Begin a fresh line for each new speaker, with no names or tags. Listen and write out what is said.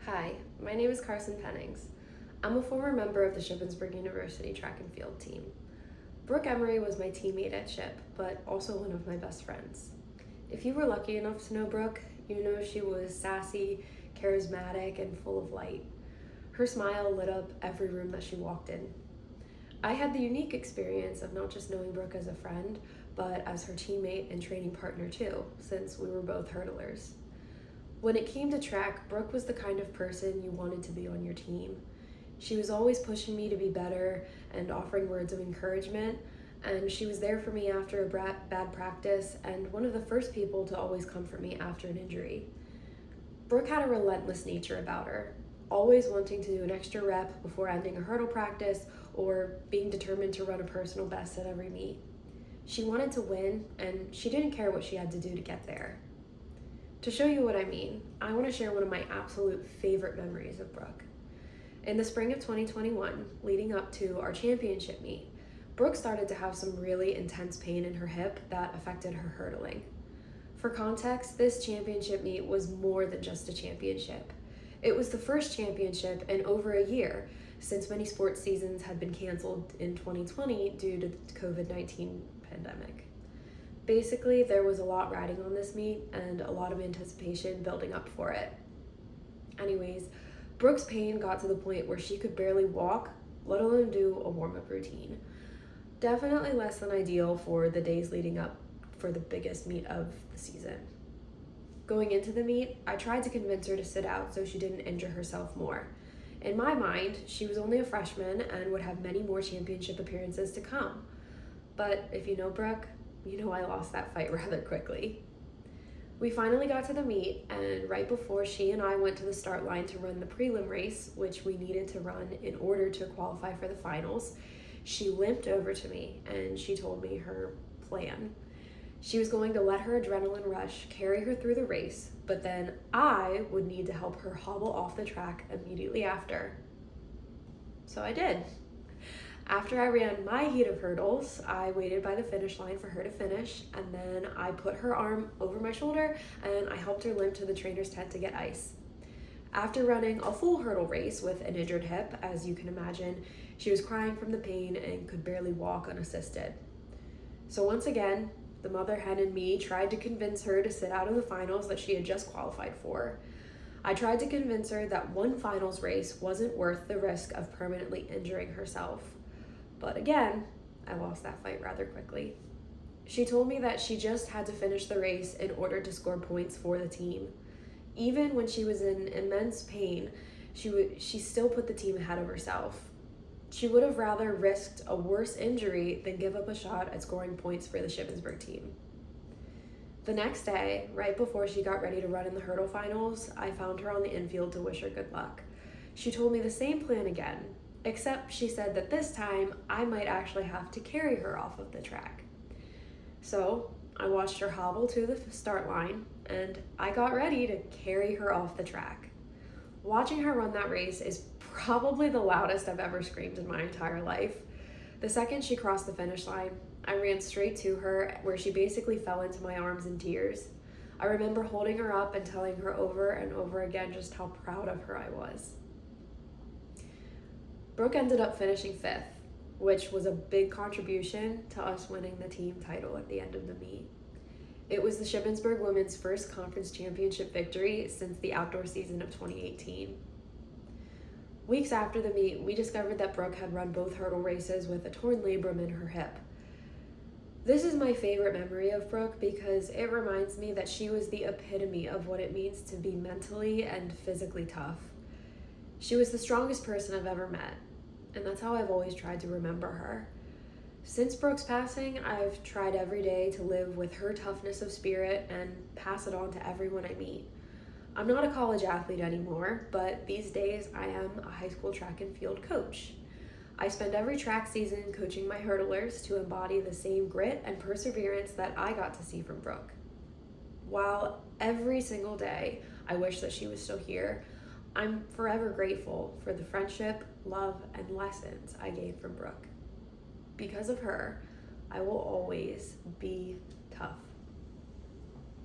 Hi, my name is Carson Pennings. I'm a former member of the Shippensburg University track and field team. Brooke Emery was my teammate at Ship, but also one of my best friends. If you were lucky enough to know Brooke, you know she was sassy, charismatic, and full of light. Her smile lit up every room that she walked in. I had the unique experience of not just knowing Brooke as a friend, but as her teammate and training partner too, since we were both hurdlers. When it came to track, Brooke was the kind of person you wanted to be on your team. She was always pushing me to be better and offering words of encouragement, and she was there for me after a bad practice and one of the first people to always comfort me after an injury. Brooke had a relentless nature about her, always wanting to do an extra rep before ending a hurdle practice or being determined to run a personal best at every meet. She wanted to win, and she didn't care what she had to do to get there. To show you what I mean, I want to share one of my absolute favorite memories of Brooke. In the spring of 2021, leading up to our championship meet, Brooke started to have some really intense pain in her hip that affected her hurdling. For context, this championship meet was more than just a championship. It was the first championship in over a year, since many sports seasons had been canceled in 2020 due to the COVID-19 pandemic. Basically, there was a lot riding on this meet and a lot of anticipation building up for it. Anyways, Brooke's pain got to the point where she could barely walk, let alone do a warm-up routine. Definitely less than ideal for the days leading up for the biggest meet of the season. Going into the meet, I tried to convince her to sit out so she didn't injure herself more. In my mind, she was only a freshman and would have many more championship appearances to come. But if you know Brooke, you know I lost that fight rather quickly. We finally got to the meet, and right before she and I went to the start line to run the prelim race, which we needed to run in order to qualify for the finals, she limped over to me and she told me her plan. She was going to let her adrenaline rush carry her through the race, but then I would need to help her hobble off the track immediately after. So I did. After I ran my heat of hurdles, I waited by the finish line for her to finish, and then I put her arm over my shoulder and I helped her limp to the trainer's tent to get ice. After running a full hurdle race with an injured hip, as you can imagine, she was crying from the pain and could barely walk unassisted. So once again, the mother hen in me tried to convince her to sit out of the finals that she had just qualified for. I tried to convince her that one finals race wasn't worth the risk of permanently injuring herself. But again, I lost that fight rather quickly. She told me that she just had to finish the race in order to score points for the team. Even when she was in immense pain, she still put the team ahead of herself. She would have rather risked a worse injury than give up a shot at scoring points for the Shippensburg team. The next day, right before she got ready to run in the hurdle finals, I found her on the infield to wish her good luck. She told me the same plan again, except she said that this time I might actually have to carry her off of the track. So I watched her hobble to the start line, and I got ready to carry her off the track. Watching her run that race is probably the loudest I've ever screamed in my entire life. The second she crossed the finish line, I ran straight to her, where she basically fell into my arms in tears. I remember holding her up and telling her over and over again just how proud of her I was. Brooke ended up finishing 5th, which was a big contribution to us winning the team title at the end of the meet. It was the Shippensburg women's first conference championship victory since the outdoor season of 2018. Weeks after the meet, we discovered that Brooke had run both hurdle races with a torn labrum in her hip. This is my favorite memory of Brooke because it reminds me that she was the epitome of what it means to be mentally and physically tough. She was the strongest person I've ever met, and that's how I've always tried to remember her. Since Brooke's passing, I've tried every day to live with her toughness of spirit and pass it on to everyone I meet. I'm not a college athlete anymore, but these days I am a high school track and field coach. I spend every track season coaching my hurdlers to embody the same grit and perseverance that I got to see from Brooke. While every single day I wish that she was still here, I'm forever grateful for the friendship, love, and lessons I gained from Brooke. Because of her, I will always be tough.